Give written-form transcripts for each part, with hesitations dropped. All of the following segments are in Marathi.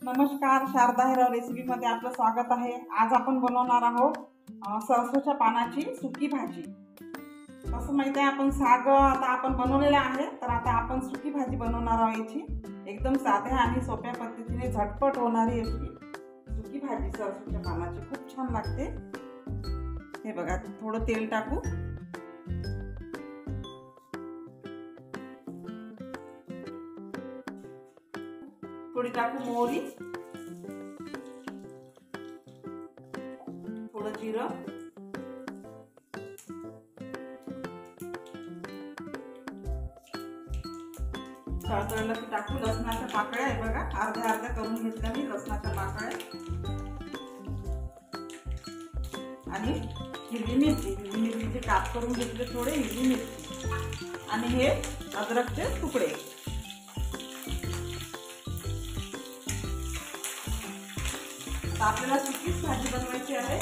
नमस्कार, शारदा हिराव रेसिपीमध्ये आपलं स्वागत आहे। आज आपण बनवणार आहोत सरसोच्या पानाची सुकी भाजी। कसं माहिती आहे, आपण साग आता आपण बनवलेलं आहे, तर आता आपण सुकी भाजी बनवणार आहोत। याची एकदम साध्या आणि सोप्या पद्धतीने झटपट होणारी अशी सुकी भाजी सरसोच्या पानाची खूप छान लागते। हे बघा, थोडं तेल टाकू, थोड़ी टाकू मोहरी, थोडं जिरं, तळतळलं की टाकू लसणाच्या पाकळ्या। आहे बघा, अर्ध्या अर्ध्या करून घेतल्या मी लसणाच्या पाकळ्या आणि हिरवी मिरचीचे काप करून घेतले, थोडे हिरवी मिरची आणि हे अद्रकचे तुकडे। आपल्याला सुकीच भाजी बनवायची आहे।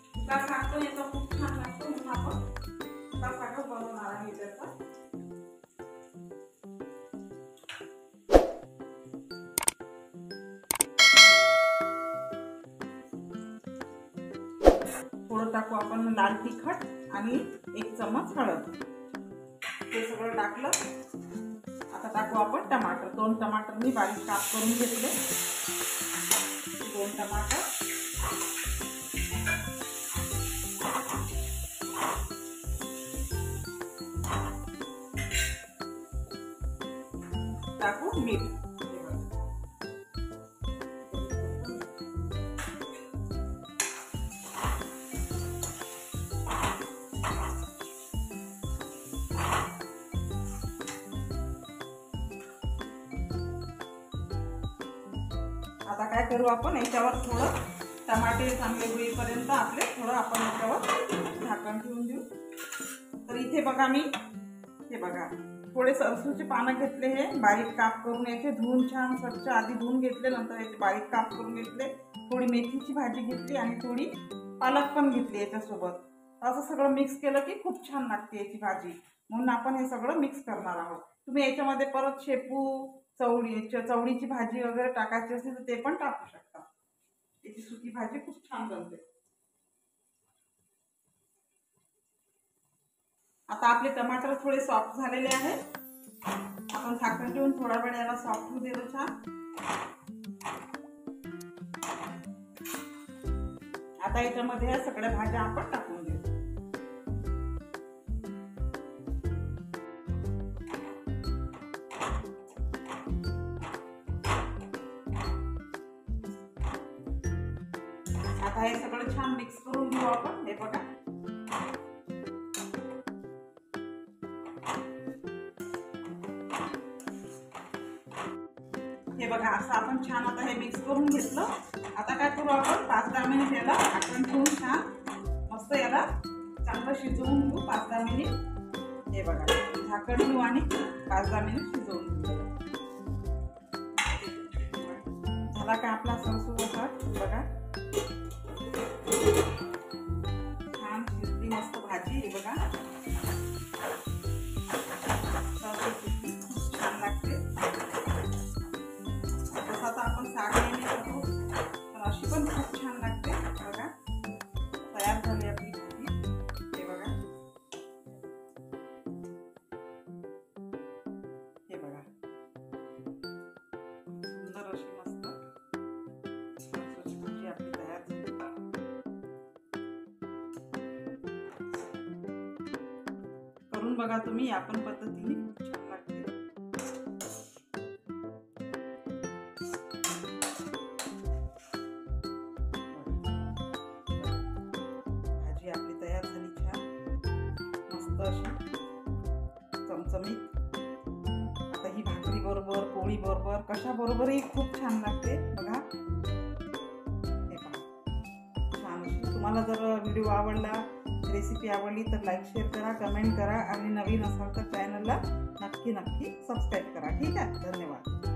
सुका साग तो याचा खूप छान लागतो, म्हणून आपण सुका सागच बनवणार आहे त्याचा। थोडं टाकू आपण लाल तिखट आणि 1 चम्मच हळद। हे सगळं टाकलं, आता टाकू आपण टमाटर। 2 टमाटर मी बारीक काप करून घेतले, 2 टमाटर। टाकू मीठ, आता काय करू आपण, याच्यावर थोडं टमाटे चांगले होईपर्यंत आपले थोडं आपण याच्यावर झाकण ठेवून देऊ। तर इथे बघा, मी हे बघा थोडे सरसोचे पानं घेतले, हे बारीक काप करून याचे धुवून छान स्वच्छ आधी धुवून घेतले, नंतर याचे बारीक काप करून घेतले। थोडी मेथीची भाजी घेतली आणि थोडी पालक पण घेतली याच्यासोबत। असं सगळं मिक्स केलं की खूप छान लागते याची भाजी, म्हणून आपण हे सगळं मिक्स करणार आहोत। तुम्ही याच्यामध्ये परत शेपू, चवळीची भाजी वगैरे टाकायची असेल तर ते पण टाकू शकता। याची सुकी भाजी खूप छान बनते। आता आपले टमाटर थोडे सॉफ्ट झालेले आहेत, आपण झाकण ठेवून थोडा वेळ याला सॉफ्ट होऊ देऊ छान। आता याच्यामध्ये या सगळ्या भाज्या आपण टाकून देऊ। आता हे सगळं छान मिक्स करून घेऊ आपण। हे बघा, हे बघा असं आपण छान आता हे मिक्स करून घेतलं। आता काय करू आपण, 5-10 मिनिट याला झाकण ठेवून छान मस्त याला चांगलं शिजवून घेऊ 5-10 मिनिट। हे बघा, झाकण ठेवू आणि 5-10 मिनिट शिजवून घेऊ। झाला का आपला सरसोचा साग? बघा छान शिजली मस्त भाजी। हे बघा, खूप छान लागते। तसं आता आपण साग नेहमी खातो, पण अशी पण खूप छान लागते। बघा, तयार झाली आपली भाजी। हे बघा, हे बघा सुंदर अशी मस्त सरसोची भाजी आपली तयार झाली। करून बघा तुम्ही, या पण पद्धतीने खूप छान लागते। भाजी आपली तयार झाली छान मस्त अशी चमचमीत। आता ही भाकरी बरोबर, पोळी बरोबर, कशा बरोबरही खूप छान लागते। बघा, हे पहा छान अशी। तुम्हाला जर व्हिडिओ आवडला, रेसिपी आवडली तर लाईक, शेअर करा, कमेंट करा आणि नवीन असाल तर चॅनलला नक्की सबस्क्राईब करा। ठीक आहे, धन्यवाद।